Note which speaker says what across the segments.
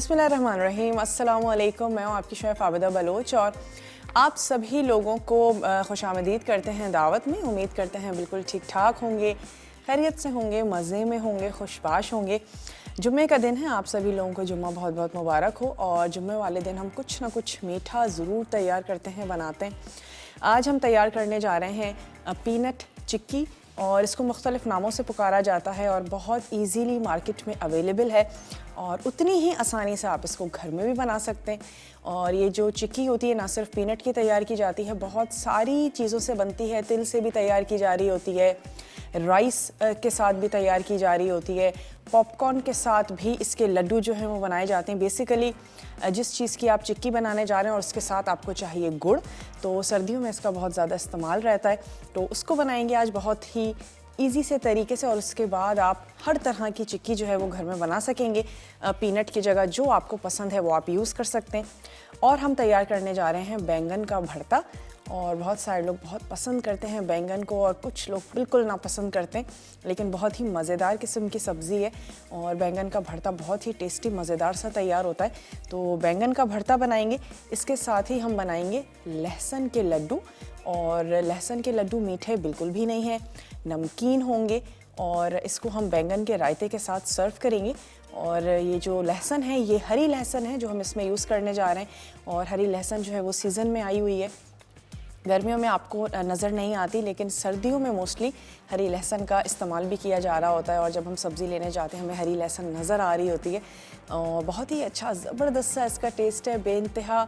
Speaker 1: बिस्मिल्लाहिर्रहमानिर्रहीम। अस्सलामुअलैकुम। मैं हूँ आपकी शेफ़ आबिदा बलोच और आप सभी लोगों को खुशामदीद करते हैं दावत में। उम्मीद करते हैं बिल्कुल ठीक ठाक होंगे, खैरियत से होंगे, मज़े में होंगे, खुशबाश होंगे। जुम्मे का दिन है, आप सभी लोगों को जुम्मा बहुत बहुत मुबारक हो। और जुम्मे वाले दिन हम कुछ ना कुछ मीठा ज़रूर तैयार करते हैं, बनाते हैं। आज हम तैयार करने जा रहे हैं पीनट चिक्की, और इसको मुख्तलिफ़ नामों से पुकारा जाता है और बहुत ईज़ीली मार्केट में अवेलेबल है और उतनी ही आसानी से आप इसको घर में भी बना सकते हैं। और ये जो चिक्की होती है ना सिर्फ पीनट की तैयार की जाती है, बहुत सारी चीज़ों से बनती है। तिल से भी तैयार की जा रही होती है, राइस के साथ भी तैयार की जा रही होती है, पॉपकॉर्न के साथ भी इसके लड्डू जो हैं वो बनाए जाते हैं। बेसिकली जिस चीज़ की आप चिक्की बनाने जा रहे हैं और उसके साथ आपको चाहिए गुड़, तो सर्दियों में इसका बहुत ज़्यादा इस्तेमाल रहता है, तो उसको बनाएंगे आज बहुत ही ईज़ी से तरीके से। और उसके बाद आप हर तरह की चिक्की जो है वो घर में बना सकेंगे। पीनट की जगह जो आपको पसंद है वो आप यूज़ कर सकते हैं। और हम तैयार करने जा रहे हैं बैंगन का भरता, और बहुत सारे लोग बहुत पसंद करते हैं बैंगन को और कुछ लोग बिल्कुल ना पसंद करते हैं, लेकिन बहुत ही मज़ेदार किस्म की सब्ज़ी है और बैंगन का भरता बहुत ही टेस्टी मज़ेदार सा तैयार होता है। तो बैंगन का भरता बनाएंगे, इसके साथ ही हम बनाएंगे लहसुन के लड्डू। और लहसुन के लड्डू मीठे बिल्कुल भी नहीं है, नमकीन होंगे, और इसको हम बैंगन के रायते के साथ सर्व करेंगे। और ये जो लहसुन है ये हरी लहसुन है जो हम इसमें यूज़ करने जा रहे हैं, और हरी लहसुन जो है वो सीज़न में आई हुई है। गर्मियों में आपको नज़र नहीं आती, लेकिन सर्दियों में मोस्टली हरी लहसुन का इस्तेमाल भी किया जा रहा होता है। और जब हम सब्ज़ी लेने जाते हैं हमें हरी लहसुन नज़र आ रही होती है। और बहुत ही अच्छा ज़बरदस्त सा इसका टेस्ट है, बेइंतहा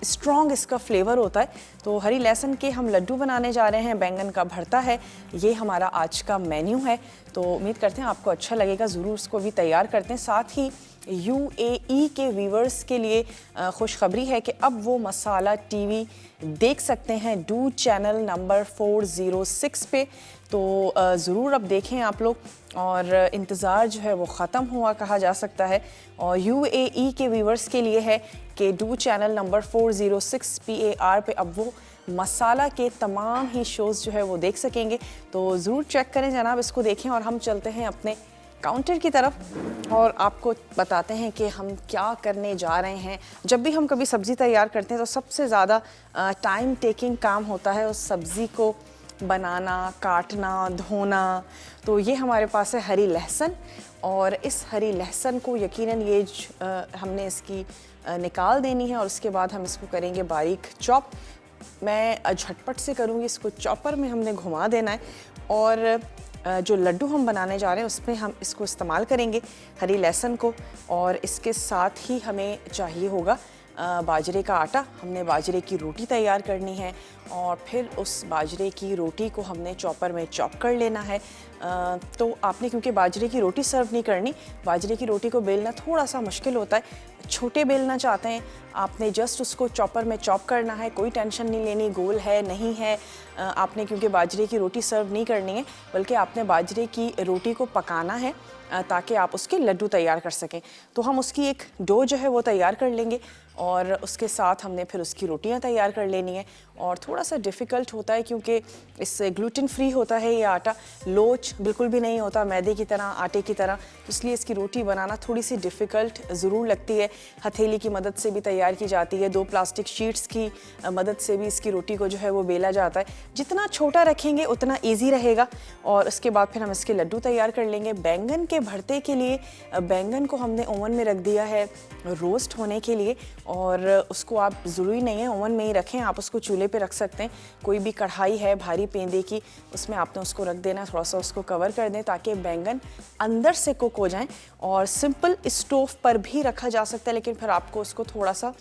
Speaker 1: स्ट्रॉन्ग इसका फ्लेवर होता है। तो हरी लहसुन के हम लड्डू बनाने जा रहे हैं, बैंगन का भरता है, ये हमारा आज का मेन्यू है। तो उम्मीद करते हैं आपको अच्छा लगेगा, ज़रूर इसको भी तैयार करते हैं। साथ ही UAE के व्यूवर्स के लिए खुशखबरी है कि अब वो मसाला टीवी देख सकते हैं डू चैनल नंबर 406 पे। तो ज़रूर अब देखें आप लोग, और इंतज़ार जो है वो ख़त्म हुआ कहा जा सकता है। और UAE के व्यूवर्स के लिए है कि डू चैनल नंबर 406 PAR पे अब वो मसाला के तमाम ही शोज़ जो है वो देख सकेंगे। तो ज़रूर चेक करें जनाब, इसको देखें। और हम चलते हैं अपने काउंटर की तरफ और आपको बताते हैं कि हम क्या करने जा रहे हैं। जब भी हम कभी सब्ज़ी तैयार करते हैं तो सबसे ज़्यादा टाइम टेकिंग काम होता है उस सब्ज़ी को बनाना, काटना, धोना। तो ये हमारे पास है हरी लहसुन, और इस हरी लहसुन को यकीनन ये हमने इसकी निकाल देनी है, और उसके बाद हम इसको करेंगे बारीक चॉप। मैं झटपट से करूँगी, इसको चॉपर में हमने घुमा देना है। और जो लड्डू हम बनाने जा रहे हैं उसमें हम इसको इस्तेमाल करेंगे हरी लहसुन को। और इसके साथ ही हमें चाहिए होगा बाजरे का आटा। हमने बाजरे की रोटी तैयार करनी है, और फिर उस बाजरे की रोटी को हमने चॉपर में चॉप कर लेना है। तो आपने क्योंकि बाजरे की रोटी सर्व नहीं करनी, बाजरे की रोटी को बेलना थोड़ा सा मुश्किल होता है। छोटे बेलना चाहते हैं आपने, जस्ट उसको चॉपर में चॉप करना है, कोई टेंशन नहीं लेनी गोल है नहीं है। आपने क्योंकि बाजरे की रोटी सर्व नहीं करनी है, बल्कि आपने बाजरे की रोटी को पकाना है ताकि आप उसके लड्डू तैयार कर सकें। तो हम उसकी एक डो जो है वो तैयार कर लेंगे, और उसके साथ हमने फिर उसकी रोटियां तैयार कर लेनी है। और थोड़ा सा डिफ़िकल्ट होता है क्योंकि इससे ग्लूटेन फ्री होता है ये आटा, लोच बिल्कुल भी नहीं होता मैदे की तरह, आटे की तरह। तो इसलिए इसकी रोटी बनाना थोड़ी सी डिफ़िकल्ट ज़रूर लगती है। हथेली की मदद से भी तैयार की जाती है, 2 प्लास्टिक शीट्स की मदद से भी इसकी रोटी को जो है वो बेला जाता है। जितना छोटा रखेंगे उतना ईजी रहेगा। और उसके बाद फिर हम इसके लड्डू तैयार कर लेंगे। बैंगन के भरते के लिए बैंगन को हमने ओवन में रख दिया है रोस्ट होने के लिए, और उसको आप ज़रूरी नहीं है ओवन में ही रखें, आप उसको चूल्हे पे रख सकते हैं। कोई भी कढ़ाई है भारी पेंदे की, उसमें आपने उसको रख देना, थोड़ा सा उसको कवर कर दें ताकि बैंगन अंदर से कुक हो जाएं। और सिंपल स्टोव पर भी रखा जा सकता है, लेकिन फिर आपको उसको थोड़ा सा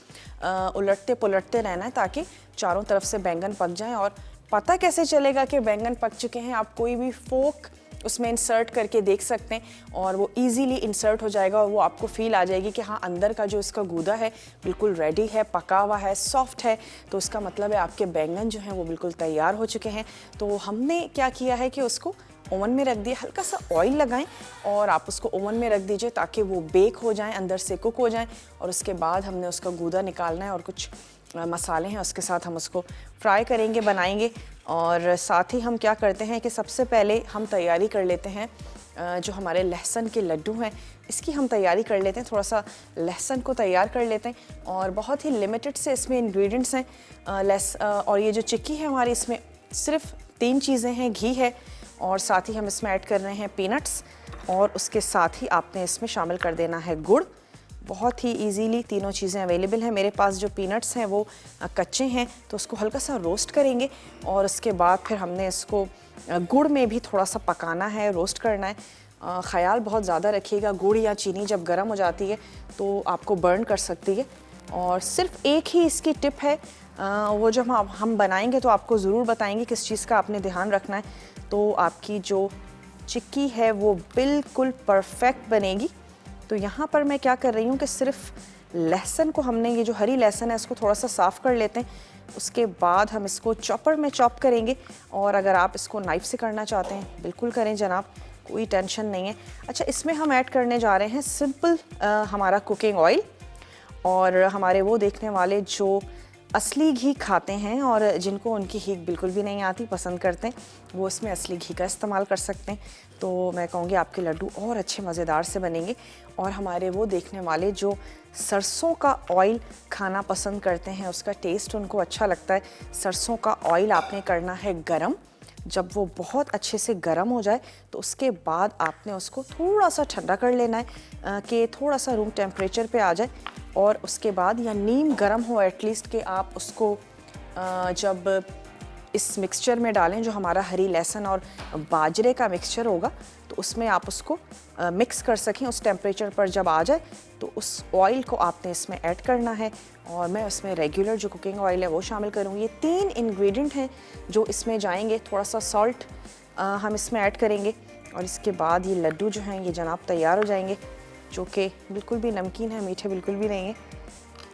Speaker 1: उलटते पुलटते रहना है ताकि चारों तरफ से बैंगन पक जाएं। और पता कैसे चलेगा कि बैंगन पक चुके हैं? आप कोई भी फोक उसमें इंसर्ट करके देख सकते हैं, और वो इजीली इंसर्ट हो जाएगा, और वो आपको फील आ जाएगी कि हाँ अंदर का जो इसका गूदा है बिल्कुल रेडी है, पका हुआ है, सॉफ्ट है। तो उसका मतलब है आपके बैंगन जो हैं वो बिल्कुल तैयार हो चुके हैं। तो हमने क्या किया है कि उसको ओवन में रख दिया, हल्का सा ऑयल लगाएं और आप उसको ओवन में रख दीजिए ताकि वो बेक हो जाएं, अंदर से कुक हो जाएं। और उसके बाद हमने उसका गूदा निकालना है, और कुछ मसाले हैं उसके साथ हम उसको फ्राई करेंगे, बनाएंगे। और साथ ही हम क्या करते हैं कि सबसे पहले हम तैयारी कर लेते हैं जो हमारे लहसुन के लड्डू हैं इसकी हम तैयारी कर लेते हैं। थोड़ा सा लहसुन को तैयार कर लेते हैं और बहुत ही लिमिटेड से इसमें इंग्रेडिएंट्स हैं। और ये जो चिक्की है हमारी, इसमें सिर्फ 3 चीज़ें हैं, घी है और साथ ही हम इसमें ऐड कर रहे हैं पीनट्स और उसके साथ ही आपने इसमें शामिल कर देना है गुड़। बहुत ही इजीली तीनों चीज़ें अवेलेबल हैं। मेरे पास जो पीनट्स हैं वो कच्चे हैं तो उसको हल्का सा रोस्ट करेंगे और उसके बाद फिर हमने इसको गुड़ में भी थोड़ा सा पकाना है, रोस्ट करना है। ख़याल बहुत ज़्यादा रखिएगा, गुड़ या चीनी जब गर्म हो जाती है तो आपको बर्न कर सकती है। और सिर्फ एक ही इसकी टिप है, वो जब हम बनाएंगे तो आपको ज़रूर बताएंगे किस चीज़ का आपने ध्यान रखना है, तो आपकी जो चिक्की है वो बिल्कुल परफेक्ट बनेगी। तो यहाँ पर मैं क्या कर रही हूँ कि सिर्फ लहसुन को हमने, ये जो हरी लहसुन है इसको थोड़ा सा साफ़ कर लेते हैं। उसके बाद हम इसको चॉपर में चॉप करेंगे और अगर आप इसको नाइफ़ से करना चाहते हैं बिल्कुल करें जनाब, कोई टेंशन नहीं है। अच्छा, इसमें हम ऐड करने जा रहे हैं सिंपल हमारा कुकिंग ऑयल। और हमारे वो देखने वाले जो असली घी खाते हैं और जिनको उनकी हींग बिल्कुल भी नहीं आती, पसंद करते हैं, वो इसमें असली घी का इस्तेमाल कर सकते हैं। तो मैं कहूँगी आपके लड्डू और अच्छे मज़ेदार से बनेंगे। और हमारे वो देखने वाले जो सरसों का ऑयल खाना पसंद करते हैं, उसका टेस्ट उनको अच्छा लगता है, सरसों का ऑयल आपने करना है गरम। जब वो बहुत अच्छे से गर्म हो जाए तो उसके बाद आपने उसको थोड़ा सा ठंडा कर लेना है कि थोड़ा सा रूम टेम्परेचर पे आ जाए। और उसके बाद या नीम गर्म हो एटलीस्ट, कि आप उसको जब इस मिक्सचर में डालें जो हमारा हरी लहसुन और बाजरे का मिक्सचर होगा, तो उसमें आप उसको मिक्स कर सकें। उस टेम्परेचर पर जब आ जाए तो उस ऑयल को आपने इसमें ऐड करना है और मैं उसमें रेगुलर जो कुकिंग ऑयल है वो शामिल करूँगी। ये 3 इंग्रेडिएंट हैं जो इसमें जाएंगे। थोड़ा सा सॉल्ट हम इसमें ऐड करेंगे और इसके बाद ये लड्डू जो हैं ये जनाब तैयार हो जाएंगे, जो कि बिल्कुल भी नमकीन है, मीठे बिल्कुल भी नहीं है।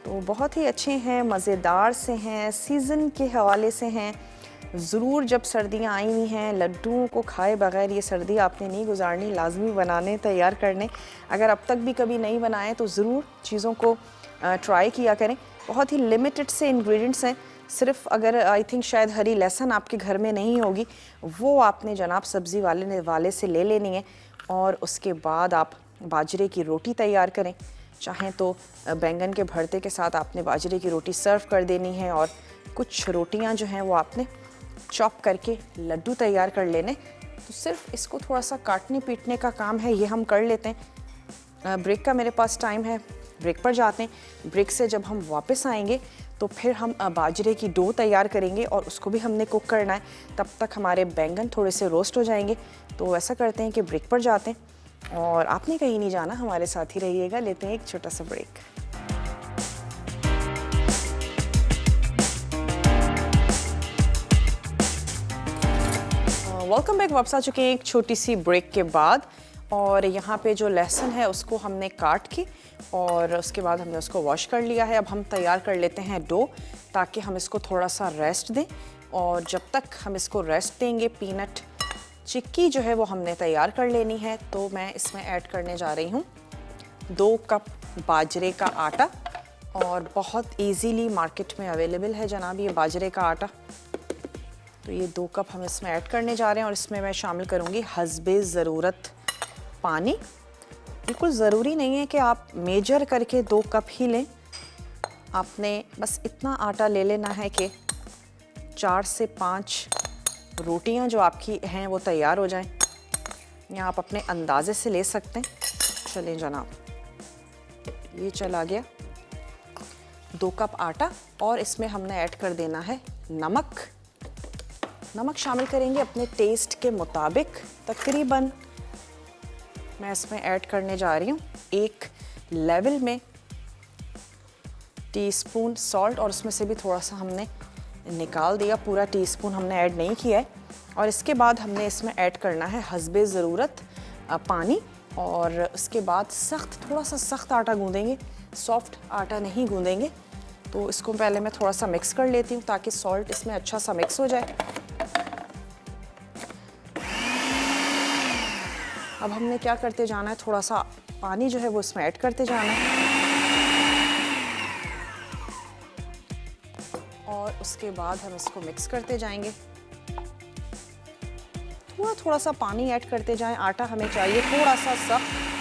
Speaker 1: तो बहुत ही अच्छे हैं, मज़ेदार से हैं, सीज़न के हवाले से हैं। ज़रूर जब सर्दियाँ आई हुई हैं, लड्डुओं को खाए बगैर ये सर्दी आपने नहीं गुजारनी, लाजमी बनाने, तैयार करने। अगर अब तक भी कभी नहीं बनाए तो ज़रूर चीज़ों को ट्राई किया करें। बहुत ही लिमिटेड से इंग्रेडिएंट्स हैं। सिर्फ अगर आई थिंक शायद हरी लहसुन आपके घर में नहीं होगी, वो आपने जनाब सब्ज़ी वाले से ले लेनी है। और उसके बाद आप बाजरे की रोटी तैयार करें। चाहें तो बैंगन के भरते के साथ आपने बाजरे की रोटी सर्व कर देनी है और कुछ रोटियां जो हैं वो आपने चॉप करके लड्डू तैयार कर लेने। तो सिर्फ इसको थोड़ा सा काटने पीटने का काम है, ये हम कर लेते हैं। ब्रेक का मेरे पास टाइम है, ब्रेक पर जाते हैं। ब्रेक से जब हम वापस आएंगे तो फिर हम बाजरे की डो तैयार करेंगे और उसको भी हमने कुक करना है। तब तक हमारे बैंगन थोड़े से रोस्ट हो जाएंगे। तो ऐसा करते हैं कि ब्रेक पर जाते हैं और आपने कहीं नहीं जाना, हमारे साथ ही रहिएगा। लेते हैं एक छोटा सा ब्रेक। Welcome back. वापस आ चुके हैं एक छोटी सी ब्रेक के बाद। और यहाँ पे जो लहसुन है उसको हमने काट के और उसके बाद हमने उसको वॉश कर लिया है। अब हम तैयार कर लेते हैं डो, ताकि हम इसको थोड़ा सा रेस्ट दें। और जब तक हम इसको रेस्ट देंगे, पीनट चिक्की जो है वो हमने तैयार कर लेनी है। तो मैं इसमें ऐड करने जा रही हूँ 2 कप बाजरे का आटा। और बहुत इजीली मार्केट में अवेलेबल है जनाब ये बाजरे का आटा। तो ये 2 कप हम इसमें ऐड करने जा रहे हैं और इसमें मैं शामिल करूँगी हस्बे ज़रूरत पानी। बिल्कुल ज़रूरी नहीं है कि आप मेजर करके 2 कप ही लें, आपने बस इतना आटा ले लेना है कि 4 से 5 रोटियां जो आपकी हैं वो तैयार हो जाएं। या आप अपने अंदाजे से ले सकते हैं। चलें जनाब, ये चला गया 2 कप आटा। और इसमें हमने ऐड कर देना है नमक। नमक शामिल करेंगे अपने टेस्ट के मुताबिक। तकरीबन मैं इसमें ऐड करने जा रही हूँ 1 लेवल में टीस्पून सॉल्ट। और उसमें से भी थोड़ा सा हमने निकाल दिया, पूरा टीस्पून हमने ऐड नहीं किया है। और इसके बाद हमने इसमें ऐड करना है हस्बे ज़रूरत पानी। और उसके बाद थोड़ा सा सख्त आटा गूंदेंगे, सॉफ्ट आटा नहीं गूंदेंगे। तो इसको पहले मैं थोड़ा सा मिक्स कर लेती हूँ ताकि सॉल्ट इसमें अच्छा सा मिक्स हो जाए। अब हमने क्या करते जाना है, थोड़ा सा पानी जो है वो इसमें ऐड करते जाना है। और उसके बाद हम इसको मिक्स करते जाएंगे। थोड़ा
Speaker 2: थोड़ा थोड़ा सा पानी ऐड करते जाएं। आटा हमें चाहिए थोड़ा सा सख्त।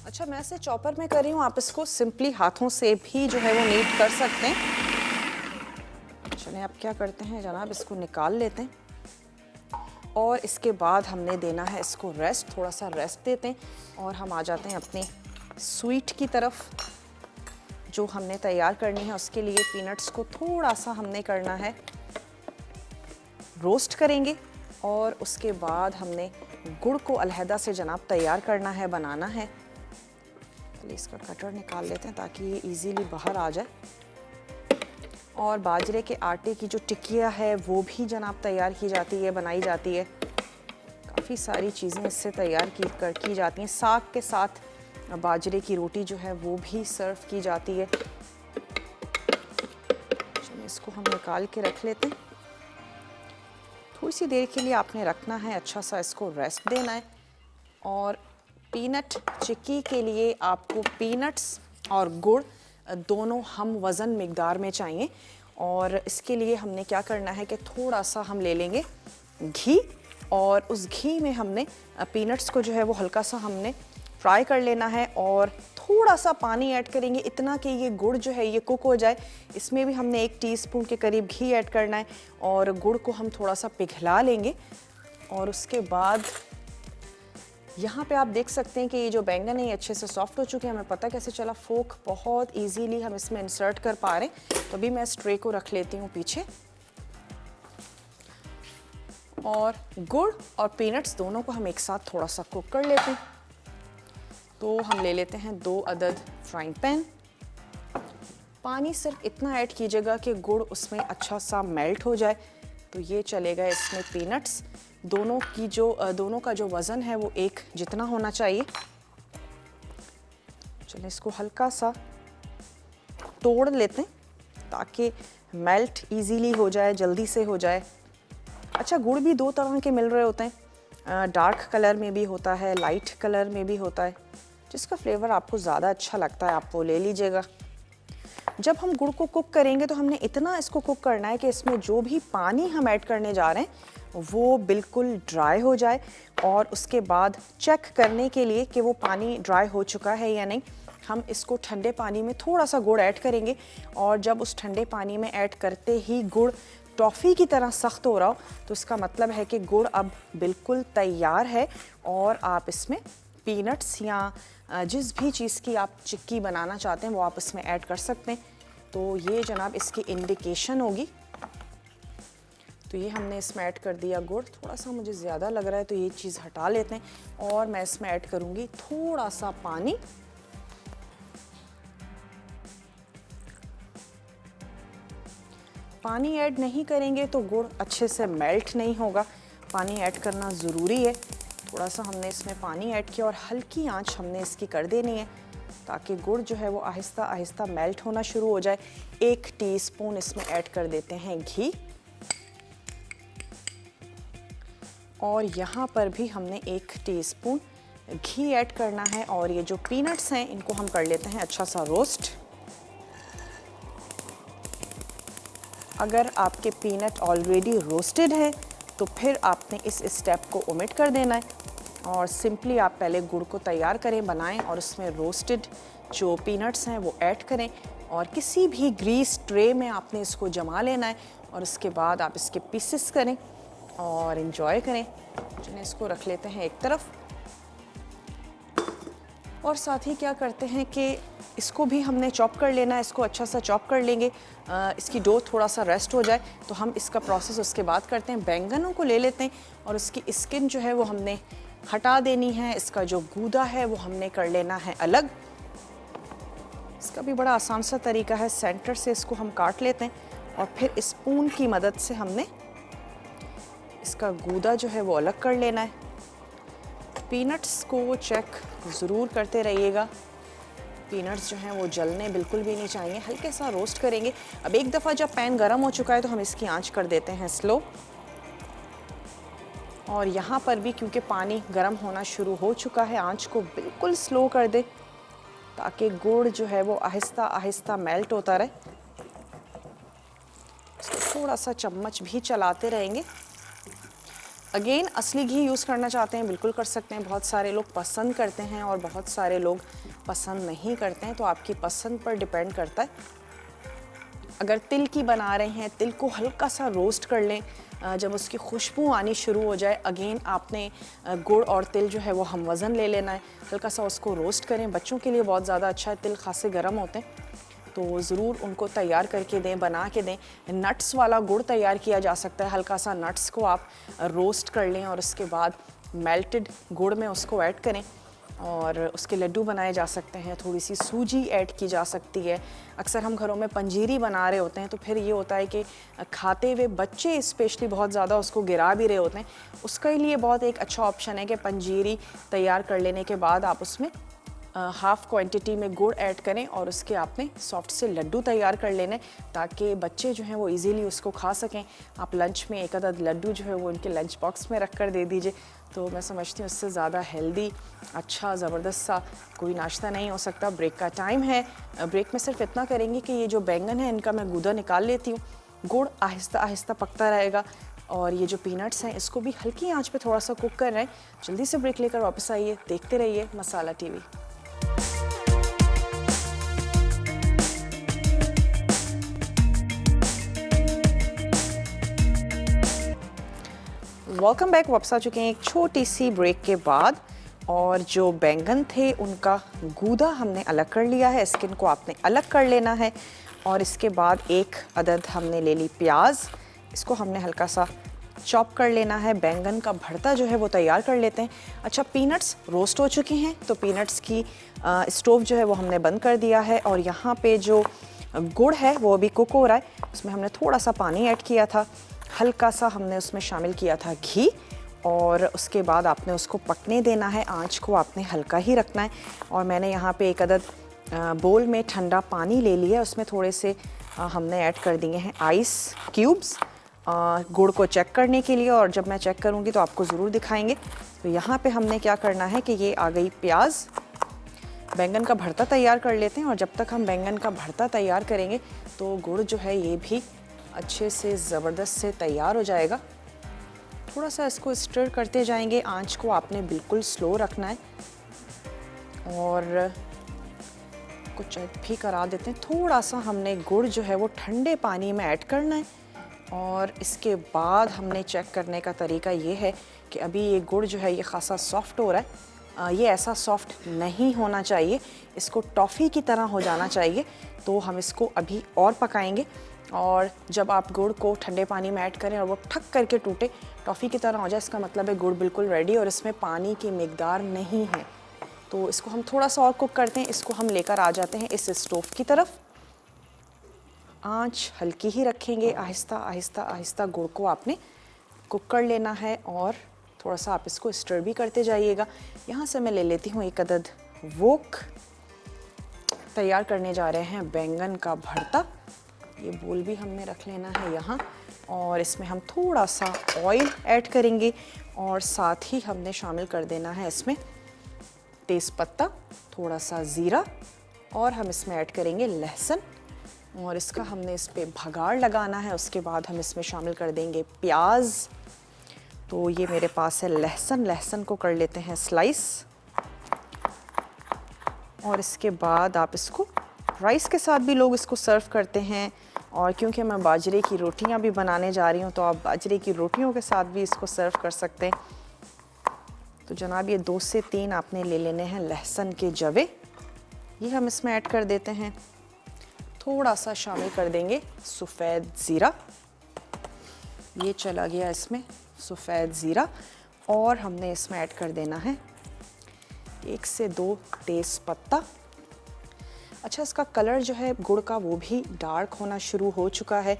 Speaker 2: अच्छा, मैं इसे चॉपर में कर रही हूँ, आप इसको सिंपली हाथों से भी जो है वो नीट कर सकते हैं। चलिए अब क्या करते हैं जनाब, इसको निकाल लेते हैं और इसके बाद हमने देना है इसको रेस्ट, थोड़ा सा रेस्ट देते हैं और हम आ जाते हैं अपनी स्वीट की तरफ जो हमने तैयार करनी है। उसके लिए पीनट्स को थोड़ा सा हमने करना है रोस्ट करेंगे और उसके बाद हमने गुड़ को अलहदा से जनाब तैयार करना है, बनाना है। चलिए इसका कटर निकाल लेते हैं ताकि ये इजीली बाहर आ जाए। और बाजरे के आटे की जो टिकिया है वो भी जनाब तैयार की जाती है, बनाई जाती है। काफ़ी सारी चीज़ें इससे तैयार की जाती हैं। साग के साथ बाजरे की रोटी जो है वो भी सर्व की जाती है। चलिए इसको हम निकाल के रख लेते हैं। थोड़ी सी देर के लिए आपने रखना है, अच्छा सा इसको रेस्ट देना है। और पीनट चिक्की के लिए आपको पीनट्स और गुड़ दोनों हम वज़न मिकदार में चाहिए। और इसके लिए हमने क्या करना है कि थोड़ा सा हम ले लेंगे घी और उस घी में हमने पीनट्स को जो है वो हल्का सा हमने फ्राई कर लेना है और थोड़ा सा पानी ऐड करेंगे, इतना कि ये गुड़ जो है ये कुक हो जाए। इसमें भी हमने 1 टीस्पून के करीब घी ऐड करना है और गुड़ को हम थोड़ा सा पिघला लेंगे। और उसके बाद यहाँ पे आप देख सकते हैं कि ये जो बैंगन है ये अच्छे से सॉफ्ट हो चुके हैं। हमें पता कैसे चला, फोक बहुत इजीली हम इसमें इंसर्ट कर पा रहे हैं। तो अभी मैं इस ट्रे को रख लेती हूँ पीछे और गुड़ और पीनट्स दोनों को हम एक साथ थोड़ा सा कुक कर लेते हैं। तो हम ले लेते हैं 2 अदद फ्राइंग पैन। पानी सिर्फ इतना ऐड कीजिएगा कि गुड़ उसमें अच्छा सा मेल्ट हो जाए। तो ये चलेगा इसमें पीनट्स, दोनों का जो वज़न है वो एक जितना होना चाहिए। चलिए इसको हल्का सा तोड़ लेते हैं ताकि मेल्ट इजीली हो जाए, जल्दी से हो जाए। अच्छा, गुड़ भी 2 तरह के मिल रहे होते हैं, डार्क कलर में भी होता है, लाइट कलर में भी होता है। जिसका फ्लेवर आपको ज़्यादा अच्छा लगता है आप वो ले लीजिएगा। जब हम गुड़ को कुक करेंगे तो हमने इतना इसको कुक करना है कि इसमें जो भी पानी हम ऐड करने जा रहे हैं वो बिल्कुल ड्राई हो जाए। और उसके बाद चेक करने के लिए कि वो पानी ड्राई हो चुका है या नहीं, हम इसको ठंडे पानी में थोड़ा सा गुड़ ऐड करेंगे। और जब उस ठंडे पानी में ऐड करते ही गुड़ टॉफ़ी की तरह सख्त हो रहा हो तो इसका मतलब है कि गुड़ अब बिल्कुल तैयार है और आप इसमें पीनट्स या जिस भी चीज़ की आप चिक्की बनाना चाहते हैं वो आप इसमें ऐड कर सकते हैं। तो ये जनाब इसकी इंडिकेशन होगी। तो ये हमने इसमें ऐड कर दिया गुड़। थोड़ा सा मुझे ज़्यादा लग रहा है तो ये चीज़ हटा लेते हैं और मैं इसमें ऐड करूँगी थोड़ा सा पानी। पानी ऐड नहीं करेंगे तो गुड़ अच्छे से मेल्ट नहीं होगा, पानी ऐड करना ज़रूरी है। थोड़ा सा हमने इसमें पानी ऐड किया और हल्की आंच हमने इसकी कर देनी है ताकि गुड़ जो है वो आहिस्ता आहिस्ता मेल्ट होना शुरू हो जाए। 1 टीस्पून इसमें ऐड कर देते हैं घी और यहाँ पर भी हमने 1 टीस्पून घी ऐड करना है। और ये जो पीनट्स हैं इनको हम कर लेते हैं अच्छा सा रोस्ट। अगर आपके पीनट ऑलरेडी रोस्टेड है तो फिर आपने इस स्टेप को ओमिट कर देना है और सिंपली आप पहले गुड़ को तैयार करें, बनाएं और उसमें रोस्टेड जो पीनट्स हैं वो ऐड करें और किसी भी ग्रीस ट्रे में आपने इसको जमा लेना है और उसके बाद आप इसके पीसेस करें और एंजॉय करें। चलिए इसको रख लेते हैं एक तरफ और साथ ही क्या करते हैं कि इसको भी हमने चॉप कर लेना है। इसको अच्छा सा चॉप कर लेंगे, इसकी डो थोड़ा सा रेस्ट हो जाए तो हम इसका प्रोसेस उसके बाद करते हैं। बैंगनों को ले लेते हैं और उसकी स्किन जो है वो हमने हटा देनी है। इसका जो गूदा है वो हमने कर लेना है अलग। इसका भी बड़ा आसान सा तरीका है, सेंटर से इसको हम काट लेते हैं और फिर स्पून की मदद से हमने इसका गूदा जो है वो अलग कर लेना है। पीनट्स को चेक ज़रूर करते रहिएगा, पीनट्स जो हैं वो जलने बिल्कुल भी नहीं चाहिए, हल्के सा रोस्ट करेंगे। अब एक दफ़ा जब पैन गर्म हो चुका है तो हम इसकी आंच कर देते हैं स्लो और यहाँ पर भी क्योंकि पानी गर्म होना शुरू हो चुका है, आंच को बिल्कुल स्लो कर दे ताकि गुड़ जो है वो आहिस्ता आहिस्ता मेल्ट होता रहे। इसको थोड़ा सा चम्मच भी चलाते रहेंगे। अगेन असली घी यूज़ करना चाहते हैं बिल्कुल कर सकते हैं, बहुत सारे लोग पसंद करते हैं और बहुत सारे लोग पसंद नहीं करते हैं, तो आपकी पसंद पर डिपेंड करता है। अगर तिल की बना रहे हैं, तिल को हल्का सा रोस्ट कर लें, जब उसकी खुशबू आनी शुरू हो जाए, अगेन आपने गुड़ और तिल जो है वो हम वज़न ले लेना है, हल्का सा उसको रोस्ट करें। बच्चों के लिए बहुत ज़्यादा अच्छा है, तिल खासे गर्म होते हैं, तो ज़रूर उनको तैयार करके दें, बना के दें। नट्स वाला गुड़ तैयार किया जा सकता है, हल्का सा नट्स को आप रोस्ट कर लें और उसके बाद मेल्टेड गुड़ में उसको ऐड करें और उसके लड्डू बनाए जा सकते हैं। थोड़ी सी सूजी ऐड की जा सकती है। अक्सर हम घरों में पंजीरी बना रहे होते हैं, तो फिर ये होता है कि खाते हुए बच्चे स्पेशली बहुत ज़्यादा उसको गिरा भी रहे होते हैं। उसके लिए बहुत एक अच्छा ऑप्शन है कि पंजीरी तैयार कर लेने के बाद आप उसमें हाफ़ क्वांटिटी में गुड़ ऐड करें और उसके आपने सॉफ्ट से लड्डू तैयार कर लेने, ताकि बच्चे जो हैं वो इजीली उसको खा सकें। आप लंच में एक आध लड्डू जो है वो उनके लंच बॉक्स में रख कर दे दीजिए, तो मैं समझती हूँ इससे ज़्यादा हेल्दी, अच्छा, ज़बरदस्त सा कोई नाश्ता नहीं हो सकता। ब्रेक का टाइम है, ब्रेक में सिर्फ इतना करेंगे कि ये जो बैंगन है इनका मैं गूदा निकाल लेती हूँ। गुड़ आहिस्ता आहिस्ता पकता रहेगा और ये जो पीनट्स हैं इसको भी हल्की आंच पे थोड़ा सा कुक कर रहे हैं। जल्दी से ब्रेक लेकर वापस आइए, देखते रहिए मसाला टीवी। Welcome back. वापस आ चुके हैं एक छोटी सी ब्रेक के बाद, और जो बैंगन थे उनका गूदा हमने अलग कर लिया है, स्किन को आपने अलग कर लेना है। और इसके बाद एक अदद हमने ले ली प्याज, इसको हमने हल्का सा चॉप कर लेना है। बैंगन का भरता जो है वो तैयार कर लेते हैं। अच्छा, पीनट्स रोस्ट हो चुके हैं, तो पीनट्स की स्टोव जो है वो हमने बंद कर दिया है। और यहाँ पे जो गुड़ है वो अभी कुक हो रहा है, उसमें हमने थोड़ा सा पानी ऐड किया था, हल्का सा हमने उसमें शामिल किया था घी, और उसके बाद आपने उसको पकने देना है। आंच को आपने हल्का ही रखना है। और मैंने यहाँ पे एक अदद बोल में ठंडा पानी ले लिया है, उसमें थोड़े से हमने ऐड कर दिए हैं आइस क्यूब्स गुड़ को चेक करने के लिए, और जब मैं चेक करूँगी तो आपको ज़रूर दिखाएंगे। तो यहाँ पे हमने क्या करना है कि ये आ गई प्याज, बैंगन का भरता तैयार कर लेते हैं। और जब तक हम बैंगन का भरता तैयार करेंगे तो गुड़ जो है ये भी अच्छे से ज़बरदस्त से तैयार हो जाएगा। थोड़ा सा इसको स्टर करते जाएंगे, आंच को आपने बिल्कुल स्लो रखना है। और कुछ चेक भी करा देते हैं, थोड़ा सा हमने गुड़ जो है वो ठंडे पानी में ऐड करना है। और इसके बाद हमने चेक करने का तरीका ये है कि अभी ये गुड़ जो है ये खासा सॉफ्ट हो रहा है। ये ऐसा सॉफ्ट नहीं होना चाहिए, इसको टॉफ़ी की तरह हो जाना चाहिए। तो हम इसको अभी और पकाएंगे, और जब आप गुड़ को ठंडे पानी में ऐड करें और वो ठक करके टूटे, टॉफ़ी की तरह हो जाए, इसका मतलब है गुड़ बिल्कुल रेडी और इसमें पानी की मिकदार नहीं है। तो इसको हम थोड़ा सा और कुक करते हैं। इसको हम लेकर आ जाते हैं इस स्टोव की तरफ। आंच हल्की ही रखेंगे, आहिस्ता आहिस्ता आहिस्ता गुड़ को आपने कुक कर लेना है, और थोड़ा सा आप इसको स्टर भी करते जाइएगा। यहाँ से मैं ले लेती हूँ एक अदद वोक। तैयार करने जा रहे हैं बैंगन का भरता। ये बोल भी हमने रख लेना है यहाँ, और इसमें हम थोड़ा सा ऑयल ऐड करेंगे, और साथ ही हमने शामिल कर देना है इसमें तेज़पत्ता, थोड़ा सा ज़ीरा, और हम इसमें ऐड करेंगे लहसुन, और इसका हमने इस पर भगाड़ लगाना है। उसके बाद हम इसमें शामिल कर देंगे प्याज। तो ये मेरे पास है लहसुन, लहसुन को कर लेते हैं स्लाइस, और इसके बाद आप इसको राइस के साथ भी लोग इसको सर्व करते हैं। और क्योंकि मैं बाजरे की रोटियां भी बनाने जा रही हूँ, तो आप बाजरे की रोटियों के साथ भी इसको सर्व कर सकते हैं। तो जनाब ये 2 से 3 आपने ले लेने हैं लहसुन के जवे, ये हम इसमें ऐड कर देते हैं। थोड़ा सा शामिल कर देंगे सफ़ेद ज़ीरा, ये चला गया इसमें सफ़ेद ज़ीरा, और हमने इसमें ऐड कर देना है 1 से 2 तेज़पत्ता। अच्छा, इसका कलर जो है गुड़ का वो भी डार्क होना शुरू हो चुका है।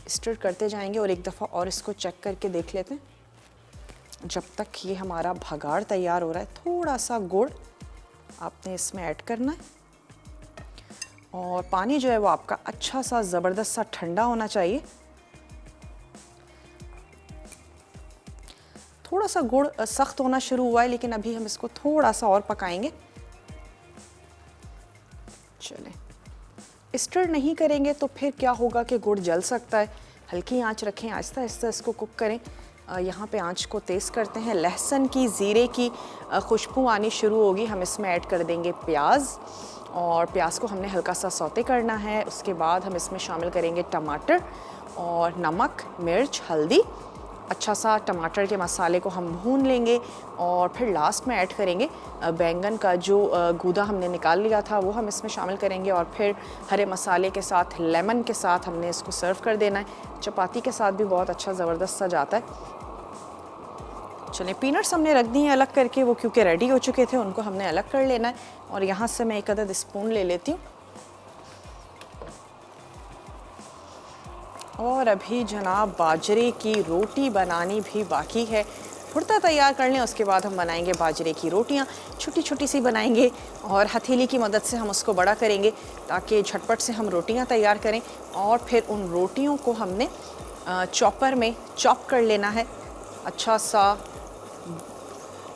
Speaker 2: स्टर करते जाएंगे और एक दफ़ा और इसको चेक करके देख लेते हैं। जब तक ये हमारा भगाड़ तैयार हो रहा है, थोड़ा सा गुड़ आपने इसमें ऐड करना है, और पानी जो है वो आपका अच्छा सा ज़बरदस्त सा ठंडा होना चाहिए। थोड़ा सा गुड़ सख्त होना शुरू हुआ है, लेकिन अभी हम इसको थोड़ा सा और पकाएंगे। चलें, स्टर नहीं करेंगे तो फिर क्या होगा कि गुड़ जल सकता है। हल्की आंच रखें, आहिस्ता आहिस्ता इसको कुक करें। यहाँ पे आंच को तेज़ करते हैं। लहसुन की, ज़ीरे की खुशबू आनी शुरू होगी। हम इसमें ऐड कर देंगे प्याज, और प्याज को हमने हल्का सा सौते करना है। उसके बाद हम इसमें शामिल करेंगे टमाटर और नमक, मिर्च, हल्दी। अच्छा सा टमाटर के मसाले को हम भून लेंगे, और फिर लास्ट में ऐड करेंगे बैंगन का जो गूदा हमने निकाल लिया था, वो हम इसमें शामिल करेंगे। और फिर हरे मसाले के साथ, लेमन के साथ हमने इसको सर्व कर देना है। चपाती के साथ भी बहुत अच्छा ज़बरदस्त सा जाता है। चलिए, पीनट्स हमने रख दिए हैं अलग करके, वो क्योंकि रेडी हो चुके थे, उनको हमने अलग कर लेना है। और यहाँ से मैं एक अदद स्पून ले लेती हूँ। और अभी जनाब बाजरे की रोटी बनानी भी बाकी है। भुर्ता तैयार कर लें, उसके बाद हम बनाएंगे बाजरे की रोटियाँ। छोटी छोटी सी बनाएंगे और हथेली की मदद से हम उसको बड़ा करेंगे, ताकि झटपट से हम रोटियाँ तैयार करें। और फिर उन रोटियों को हमने चॉपर में चॉप कर लेना है। अच्छा सा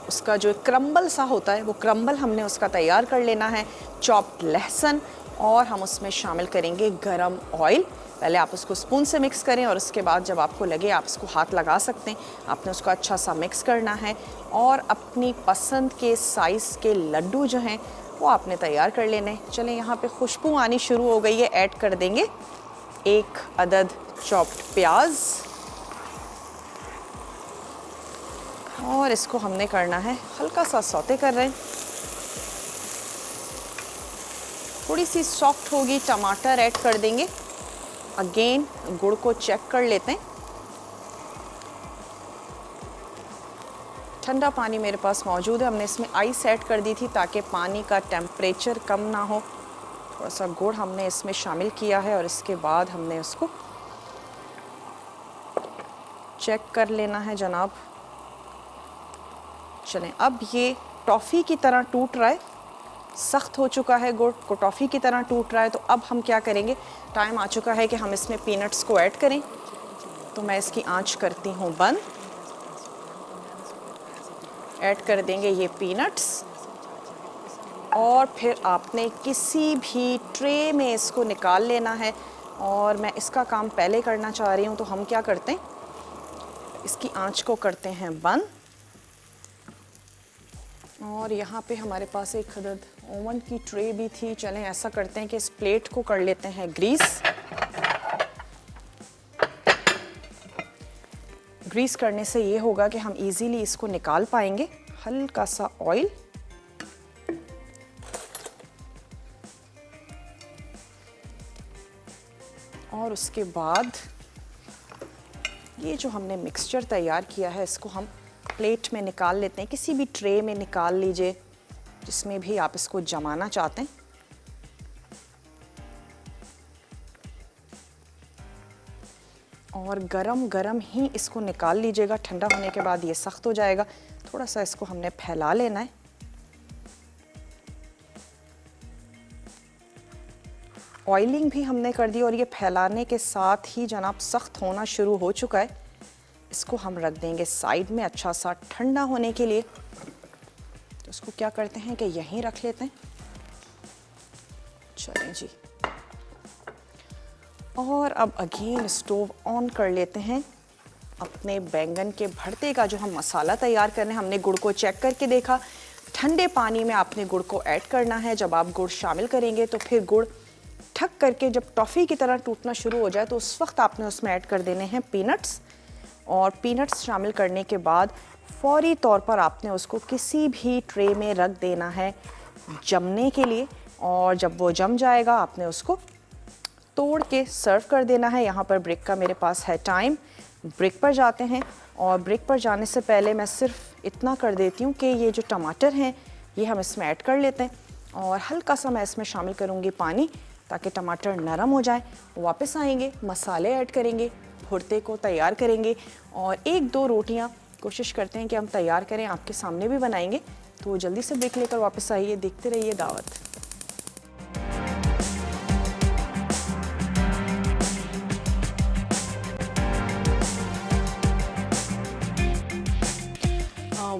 Speaker 2: उसका जो क्रम्बल सा होता है, वो क्रम्बल हमने उसका तैयार कर लेना है। चॉप्ड लहसुन, और हम उसमें शामिल करेंगे गरम ऑयल। पहले आप उसको स्पून से मिक्स करें, और उसके बाद जब आपको लगे आप इसको हाथ लगा सकते हैं। आपने उसको अच्छा सा मिक्स करना है, और अपनी पसंद के साइज़ के लड्डू जो हैं वो आपने तैयार कर लेने। चलें, यहाँ पे खुशबू आनी शुरू हो गई है। ऐड कर देंगे 1 अदद चॉप्ड प्याज, और इसको हमने करना है हल्का सा सौते कर रहे हैं। थोड़ी सी सॉफ्ट होगी, टमाटर ऐड कर देंगे। अगेन गुड़ को चेक कर लेते हैं। ठंडा पानी मेरे पास मौजूद है। हमने इसमें आइस ऐड कर दी थी ताकि पानी का टेम्परेचर कम ना हो। थोड़ा सा गुड़ हमने इसमें शामिल किया है, और इसके बाद हमने उसको चेक कर लेना है जनाब। चलें, अब ये टॉफ़ी की तरह टूट रहा है, सख्त हो चुका है, गुड़ को टॉफ़ी की तरह टूट रहा है। तो अब हम क्या करेंगे, टाइम आ चुका है कि हम इसमें पीनट्स को ऐड करें। तो मैं इसकी आंच करती हूँ बंद। ऐड कर देंगे ये पीनट्स, और फिर आपने किसी भी ट्रे में इसको निकाल लेना है। और मैं इसका काम पहले करना चाह रही हूँ, तो हम क्या करते हैं, इसकी आंच को करते हैं बंद। और यहाँ पे हमारे पास एक अदद ओवन की ट्रे भी थी। चलें, ऐसा करते हैं कि इस प्लेट को कर लेते हैं ग्रीस। ग्रीस करने से ये होगा कि हम इजीली इसको निकाल पाएंगे। हल्का सा ऑयल, और उसके बाद ये जो हमने मिक्सचर तैयार किया है, इसको हम प्लेट में निकाल लेते हैं। किसी भी ट्रे में निकाल लीजिए जिसमें भी आप इसको जमाना चाहते हैं। और गरम गरम ही इसको निकाल लीजिएगा, ठंडा होने के बाद ये सख्त हो जाएगा। थोड़ा सा इसको हमने फैला लेना है। ऑयलिंग भी हमने कर दी, और ये फैलाने के साथ ही जनाब सख्त होना शुरू हो चुका है। इसको हम रख देंगे साइड में अच्छा सा ठंडा होने के लिए। तो इसको क्या करते हैं कि यहीं रख लेते हैं। चलें जी, और अब अगेन स्टोव ऑन कर लेते हैं। अपने बैंगन के भरते का जो हम मसाला तैयार कर रहे हैं, हमने गुड़ को चेक करके देखा। ठंडे पानी में आपने गुड़ को ऐड करना है। जब आप गुड़ शामिल करेंगे तो फिर गुड़ ठक करके जब टॉफ़ी की तरह टूटना शुरू हो जाए, तो उस वक्त आपने उसमें ऐड कर देने हैं पीनट्स। और पीनट्स शामिल करने के बाद फौरी तौर पर आपने उसको किसी भी ट्रे में रख देना है जमने के लिए। और जब वो जम जाएगा, आपने उसको तोड़ के सर्व कर देना है। यहाँ पर ब्रेक का मेरे पास है टाइम, ब्रेक पर जाते हैं। और ब्रेक पर जाने से पहले मैं सिर्फ इतना कर देती हूँ कि ये जो टमाटर हैं, ये हम इसमें ऐड कर लेते हैं। और हल्का सा मैं इसमें शामिल करूँगी पानी, ताकि टमाटर नरम हो जाए। वापस आएंगे, मसाले ऐड करेंगे, भुर्ते को तैयार करेंगे, और 1-2 रोटियाँ कोशिश करते हैं कि हम तैयार करें। आपके सामने भी बनाएंगे। तो जल्दी से ब्रेक लेकर वापस आइए, देखते रहिए दावत।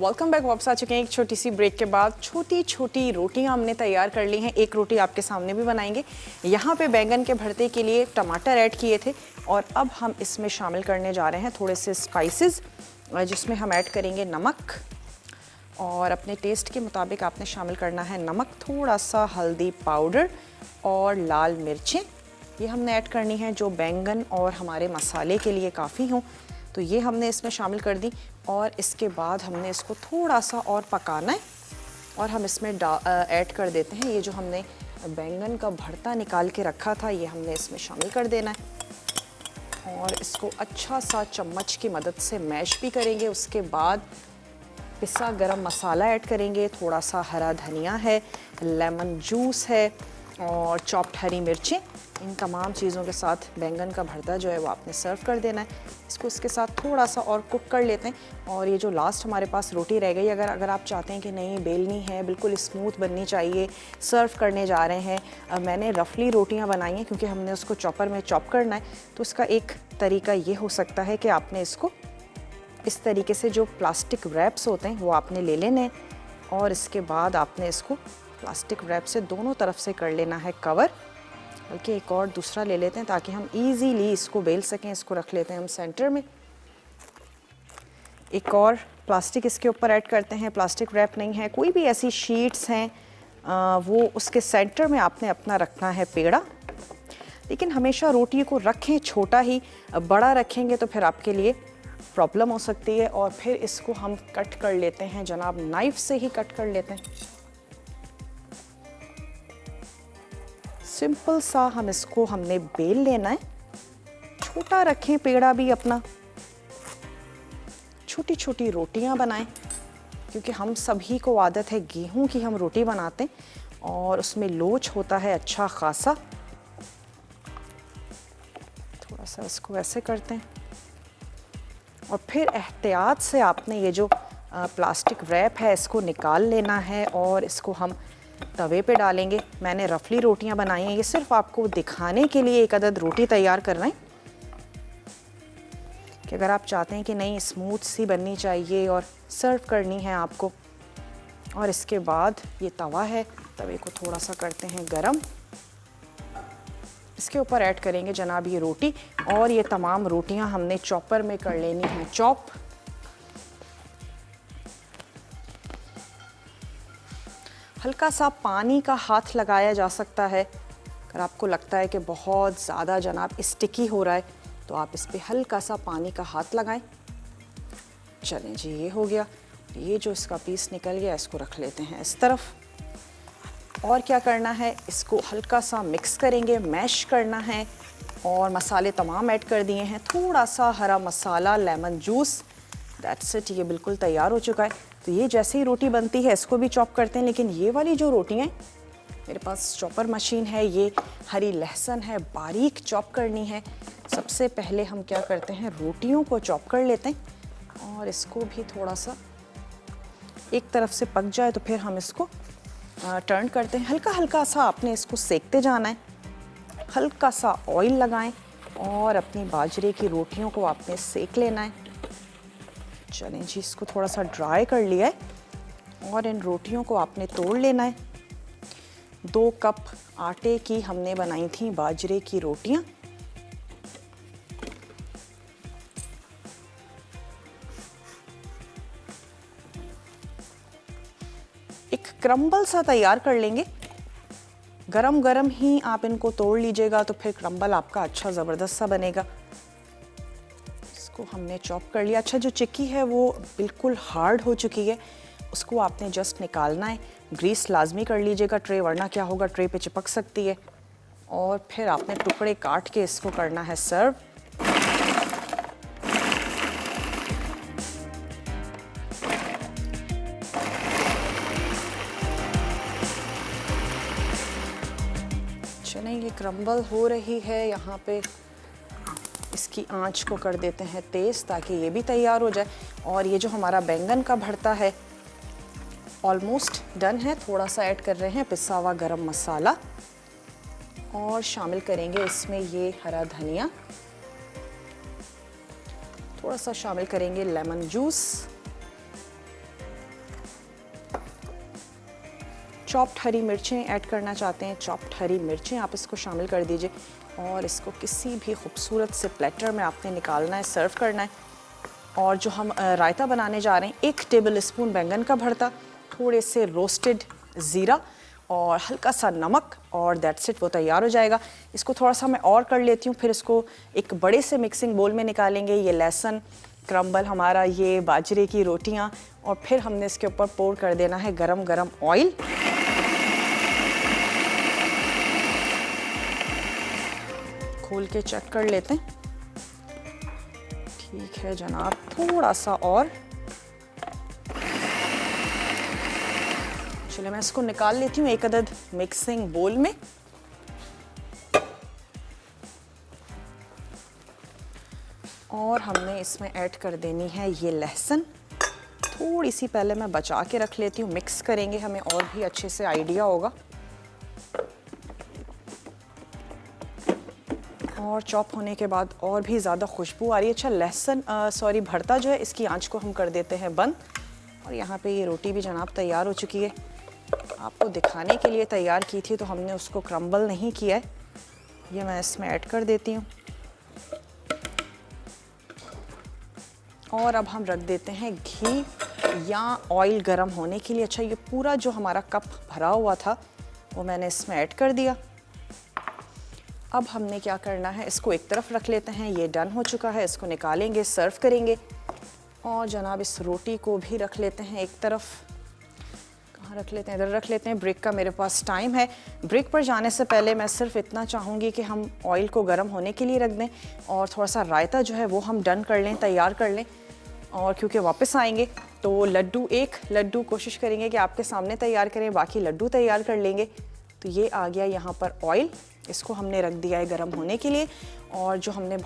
Speaker 2: Welcome back. वापस आ चुके हैं एक छोटी सी ब्रेक के बाद। छोटी छोटी रोटियां हमने तैयार कर ली हैं। एक रोटी आपके सामने भी बनाएंगे। यहाँ पे बैंगन के भरते के लिए टमाटर ऐड किए थे और अब हम इसमें शामिल करने जा रहे हैं थोड़े से स्पाइसेस, जिसमें हम ऐड करेंगे नमक और अपने टेस्ट के मुताबिक आपने शामिल करना है नमक, थोड़ा सा हल्दी पाउडर और लाल मिर्चें ये हमने ऐड करनी है जो बैंगन और हमारे मसाले के लिए काफ़ी हों। तो ये हमने इसमें शामिल कर दी और इसके बाद हमने इसको थोड़ा सा और पकाना है और हम इसमें ऐड कर देते हैं ये जो हमने बैंगन का भरता निकाल के रखा था, ये हमने इसमें शामिल कर देना है और इसको अच्छा सा चम्मच की मदद से मैश भी करेंगे। उसके बाद पिसा गरम मसाला ऐड करेंगे, थोड़ा सा हरा धनिया है, लेमन जूस है और चॉप्ड हरी मिर्चें। इन तमाम चीज़ों के साथ बैंगन का भरता जो है वो आपने सर्व कर देना है। इसको इसके साथ थोड़ा सा और कुक कर लेते हैं और ये जो लास्ट हमारे पास रोटी रह गई, अगर आप चाहते हैं कि नहीं बेलनी है, बिल्कुल स्मूथ बननी चाहिए, सर्व करने जा रहे हैं, मैंने रफली रोटियां बनाई हैं क्योंकि हमने उसको चॉपर में चॉप करना है। तो इसका एक तरीका ये हो सकता है कि आपने इसको इस तरीके से जो प्लास्टिक रैप्स होते हैं वो आपने ले लेने हैं और इसके बाद आपने इसको प्लास्टिक रैप से दोनों तरफ से कर लेना है कवर। बल्कि एक और दूसरा ले लेते हैं ताकि हम इजीली इसको बेल सकें। इसको रख लेते हैं हम सेंटर में। एक और प्लास्टिक इसके ऊपर ऐड करते हैं। प्लास्टिक रैप नहीं है, कोई भी ऐसी शीट्स हैं वो उसके सेंटर में आपने अपना रखना है पेड़ा। लेकिन हमेशा रोटी को रखें छोटा ही, बड़ा रखेंगे तो फिर आपके लिए प्रॉब्लम हो सकती है। और फिर इसको हम कट कर लेते हैं जनाब, नाइफ से ही कट कर लेते हैं। सिंपल सा हमने बेल लेना है। छोटा रखें पेड़ा भी अपना, छोटी छोटी रोटियां बनाएं क्योंकि हम सभी को आदत है गेहूं की हम रोटी बनाते हैं और उसमें लोच होता है अच्छा खासा। थोड़ा सा इसको ऐसे करते हैं और फिर एहतियात से आपने ये जो प्लास्टिक रैप है इसको निकाल लेना है और इसको हम तवे पे डालेंगे। मैंने रफली रोटियां बनाई हैं, ये सिर्फ आपको दिखाने के लिए एक अदद रोटी तैयार कर रहे हैं कि अगर आप चाहते हैं कि नहीं स्मूथ सी बननी चाहिए और सर्व करनी है आपको। और इसके बाद ये तवा है, तवे को थोड़ा सा करते हैं गरम, इसके ऊपर ऐड करेंगे जनाब ये रोटी और ये तमाम रोटियां हमने चॉपर में कर लेनी है चॉप। हल्का सा पानी का हाथ लगाया जा सकता है। अगर आपको लगता है कि बहुत ज़्यादा जनाब स्टिकी हो रहा है तो आप इस पे हल्का सा पानी का हाथ लगाएं। चलें जी, ये हो गया। ये जो इसका पीस निकल गया इसको रख लेते हैं इस तरफ। और क्या करना है, इसको हल्का सा मिक्स करेंगे, मैश करना है और मसाले तमाम ऐड कर दिए हैं। थोड़ा सा हरा मसाला, लेमन जूस, दैट्स इट। ये बिल्कुल तैयार हो चुका है। तो ये जैसे ही रोटी बनती है इसको भी चॉप करते हैं। लेकिन ये वाली जो रोटियाँ हैं, मेरे पास चॉपर मशीन है, ये हरी लहसुन है, बारीक चॉप करनी है। सबसे पहले हम क्या करते हैं, रोटियों को चॉप कर लेते हैं और इसको भी थोड़ा सा एक तरफ से पक जाए तो फिर हम इसको टर्न करते हैं। हल्का हल्का सा आपने इसको सेकते जाना है। हल्का सा ऑयल लगाएं और अपनी बाजरे की रोटियों को आपने सेक लेना है। चलें जी, इसको थोड़ा सा ड्राई कर लिया है और इन रोटियों को आपने तोड़ लेना है। 2 कप आटे की हमने बनाई थी बाजरे की रोटियां। एक क्रम्बल सा तैयार कर लेंगे। गरम गरम ही आप इनको तोड़ लीजिएगा तो फिर क्रम्बल आपका अच्छा ज़बरदस्त सा बनेगा। इसको हमने चॉप कर लिया। अच्छा, जो चिक्की है वो बिल्कुल हार्ड हो चुकी है, उसको आपने जस्ट निकालना है। ग्रीस लाजमी कर लीजिएगा ट्रे, वरना क्या होगा ट्रे पे चिपक सकती है। और फिर आपने टुकड़े काट के इसको करना है सर्व। चलें, ये क्रम्बल हो रही है यहाँ पे। इसकी आंच को कर देते हैं तेज़ ताकि ये भी तैयार हो जाए। और ये जो हमारा बैंगन का भरता है ऑलमोस्ट डन है। थोड़ा सा ऐड कर रहे हैं पिसा हुआ गरम मसाला और शामिल करेंगे इसमें ये हरा धनिया, थोड़ा सा शामिल करेंगे लेमन जूस चॉप्ड हरी मिर्चें ऐड करना चाहते हैं, चॉप्ड हरी मिर्चें आप इसको शामिल कर दीजिए और इसको किसी भी खूबसूरत से प्लेटर में आपने निकालना है, सर्व करना है। और जो हम रायता बनाने जा रहे हैं, 1 टेबल स्पून बैंगन का भरता, थोड़े से रोस्टेड ज़ीरा और हल्का सा नमक और दैट्स इट, वो तैयार हो जाएगा। इसको थोड़ा सा मैं और कर लेती हूँ, फिर इसको एक बड़े से मिक्सिंग बोल में निकालेंगे। ये लहसुन क्रम्बल हमारा, ये बाजरे की रोटियाँ, और फिर हमने इसके ऊपर पोर कर देना है गरम गरम ऑयल। खोल के चेक कर लेते हैं। ठीक है जनाब, थोड़ा सा और। चलिए मैं इसको निकाल लेती हूँ एक अदद मिक्सिंग बोल में। और हमने इसमें ऐड कर देनी है ये लहसुन। थोड़ी सी पहले मैं बचा के रख लेती हूँ, मिक्स करेंगे हमें और भी अच्छे से आइडिया होगा। और चॉप होने के बाद और भी ज़्यादा खुशबू आ रही है। अच्छा लहसुन सॉरी भरता जो है, इसकी आंच को हम कर देते हैं बंद। और यहाँ पे ये रोटी भी जनाब तैयार हो चुकी है। आपको दिखाने के लिए तैयार की थी तो हमने उसको क्रम्बल नहीं किया है। ये मैं इसमें ऐड कर देती हूँ। और अब हम रख देते हैं घी या ऑयल गरम होने के लिए। अच्छा ये पूरा जो हमारा कप भरा हुआ था वो मैंने इसमें ऐड कर दिया। अब हमने क्या करना है, इसको एक तरफ रख लेते हैं। ये डन हो चुका है, इसको निकालेंगे, सर्व करेंगे। और जनाब इस रोटी को भी रख लेते हैं एक तरफ। कहाँ रख लेते हैं, इधर रख लेते हैं। ब्रेक का मेरे पास टाइम है। ब्रेक पर जाने से पहले मैं सिर्फ इतना चाहूँगी कि हम ऑयल को गर्म होने के लिए रख दें और थोड़ा सा रायता जो है वो हम डन कर लें, तैयार कर लें। और क्योंकि वापस आएंगे तो एक लड्डू कोशिश करेंगे कि आपके सामने तैयार करें, बाकी लड्डू तैयार कर लेंगे। तो ये आ गया यहाँ पर ऑयल, इसको हमने रख दिया है गर्म होने के लिए। और जो हमने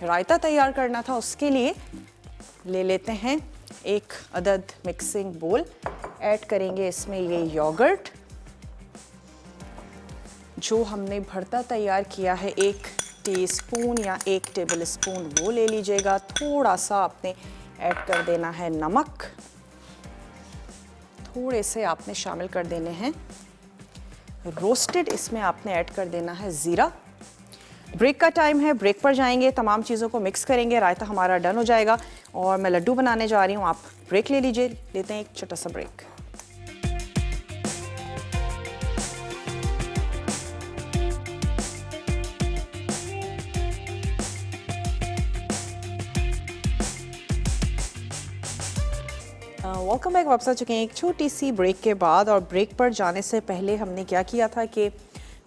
Speaker 2: रायता तैयार करना था उसके लिए ले लेते हैं एक अदद मिक्सिंग बोल। ऐड करेंगे इसमें ये योगर्ट, जो हमने भरता तैयार किया है 1 टीस्पून या 1 टेबल स्पून वो ले लीजिएगा। थोड़ा सा आपने ऐड कर देना है नमक, थोड़े से आपने शामिल कर देने हैं रोस्टेड, इसमें आपने ऐड कर देना है ज़ीरा। ब्रेक का टाइम है, ब्रेक पर जाएंगे, तमाम चीज़ों को मिक्स करेंगे, रायता हमारा डन हो जाएगा। और मैं लड्डू बनाने जा रही हूँ, आप ब्रेक ले लीजिए। लेते हैं एक छोटा सा ब्रेक। वेलकम बैक, वापस आ चुके हैं एक छोटी सी ब्रेक के बाद। और ब्रेक पर जाने से पहले हमने क्या किया था कि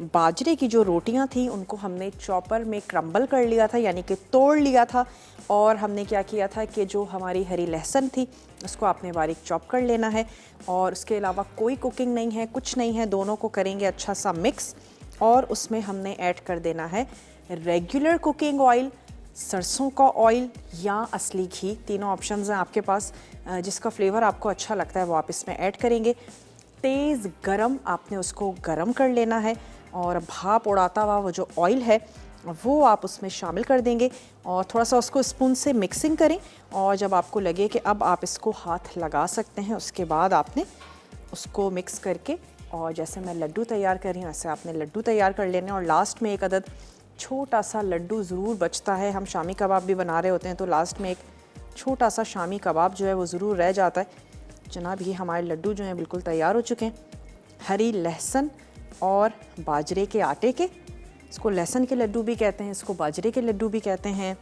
Speaker 2: बाजरे की जो रोटियां थी उनको हमने चॉपर में क्रम्बल कर लिया था, यानी कि तोड़ लिया था। और हमने क्या किया था कि जो हमारी हरी लहसुन थी उसको आपने बारीक चॉप कर लेना है। और उसके अलावा कोई कुकिंग नहीं है, कुछ नहीं है, दोनों को करेंगे अच्छा सा मिक्स। और उसमें हमने ऐड कर देना है रेगुलर कुकिंग ऑयल, सरसों का ऑयल या असली घी, तीनों ऑप्शंस हैं आपके पास। जिसका फ्लेवर आपको अच्छा लगता है वो आप इसमें ऐड करेंगे। तेज़ गरम आपने उसको गरम कर लेना है और भाप उड़ाता हुआ वो जो ऑयल है वो आप उसमें शामिल कर देंगे और थोड़ा सा उसको स्पून से मिक्सिंग करें। और जब आपको लगे कि अब आप इसको हाथ लगा सकते हैं, उसके बाद आपने उसको मिक्स करके, और जैसे मैं लड्डू तैयार कर रही हूँ ऐसे आपने लड्डू तैयार कर लेने। और लास्ट में एक अदद छोटा सा लड्डू ज़रूर बचता है। हम शामी कबाब भी बना रहे होते हैं तो लास्ट में एक छोटा सा शामी कबाब जो है वो ज़रूर रह जाता है। जनाब ये हमारे लड्डू जो हैं बिल्कुल तैयार हो चुके हैं, हरी लहसुन और बाजरे के आटे के। इसको लहसुन के लड्डू भी कहते हैं, इसको बाजरे के लड्डू भी कहते हैं।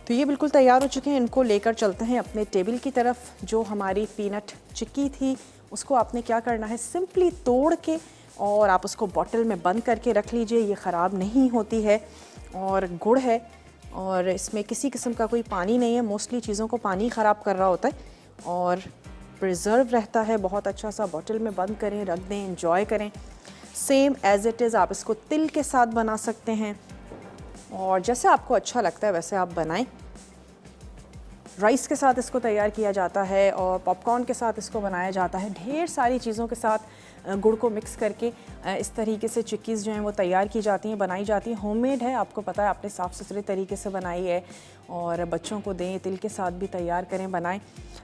Speaker 2: तो ये बिल्कुल तैयार हो चुके हैं। इनको लेकर चलते हैं अपने टेबल की तरफ। जो हमारी पीनट चिक्की थी उसको आपने क्या करना है, सिंपली तोड़ के और आप उसको बॉटल में बंद करके रख लीजिए। ये ख़राब नहीं होती है और गुड़ है और इसमें किसी किस्म का कोई पानी नहीं है। मोस्टली चीज़ों को पानी ख़राब कर रहा होता है और प्रिजर्व रहता है बहुत अच्छा सा। बॉटल में बंद करें, रख दें, एंजॉय करें। सेम एज़ इट इज़ आप इसको तिल के साथ बना सकते हैं और जैसे आपको अच्छा लगता है वैसे आप बनाएं। राइस के साथ इसको तैयार किया जाता है और पॉपकॉर्न के साथ इसको बनाया जाता है, ढेर सारी चीज़ों के साथ
Speaker 1: गुड़ को मिक्स करके इस तरीके से चिक्कीज़ जो हैं वो तैयार की जाती हैं, बनाई जाती हैं। होममेड है, आपको पता है, आपने साफ़ सुथरे तरीके से बनाई है और बच्चों को दें, तिल के साथ भी तैयार करें, बनाएं।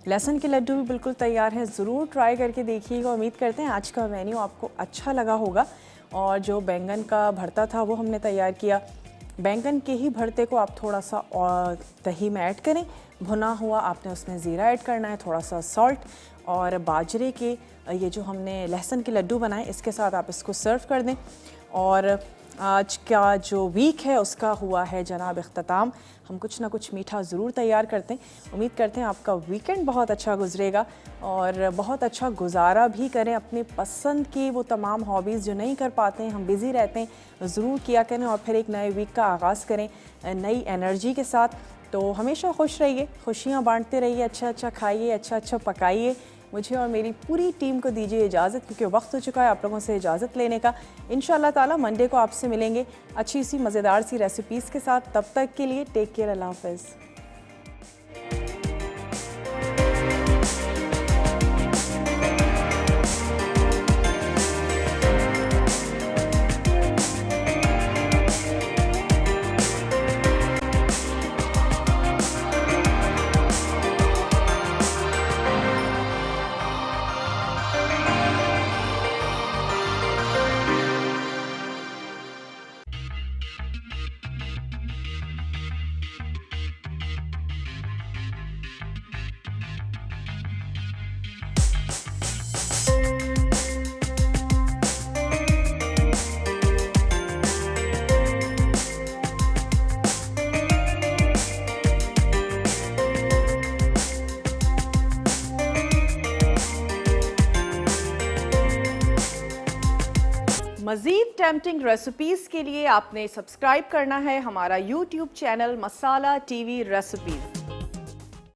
Speaker 1: लहसुन के लड्डू भी बिल्कुल तैयार हैं, ज़रूर ट्राई करके देखिएगा। उम्मीद करते हैं आज का मेन्यू आपको अच्छा लगा होगा। और जो बैंगन का भरता था वो हमने तैयार किया। बैंगन के ही भरते को आप थोड़ा सा और दही में ऐड करें, भुना हुआ आपने उसमें ज़ीरा ऐड करना है, थोड़ा सा सॉल्ट, और बाजरे के ये जो हमने लहसुन के लड्डू बनाए इसके साथ आप इसको सर्व कर दें। और आज का जो वीक है उसका हुआ है जनाब इख्तिताम। हम कुछ ना कुछ मीठा ज़रूर तैयार करते हैं। उम्मीद करते हैं आपका वीकेंड बहुत अच्छा गुजरेगा और बहुत अच्छा गुजारा भी करें। अपनी पसंद की वो तमाम हॉबीज़ जो नहीं कर पाते हैं, हम बिज़ी रहते हैं, ज़रूर किया करें और फिर एक नए वीक का आगाज़ करें नई एनर्जी के साथ। तो हमेशा खुश रहिए, खुशियाँ बांटते रहिए, अच्छा अच्छा खाइए, अच्छा अच्छा पकाइए। मुझे और मेरी पूरी टीम को दीजिए इजाज़त, क्योंकि वक्त हो चुका है आप लोगों से इजाज़त लेने का। इंशाअल्लाह ताला मंडे को आपसे मिलेंगे अच्छी सी मज़ेदार सी रेसिपीज़ के साथ। तब तक के लिए टेक केयर, अल्लाह हाफ़िज़। मज़ीद टेम्पटिंग रेसिपीज़ के लिए आपने सब्सक्राइब करना है हमारा YouTube चैनल मसाला TV रेसिपीज़।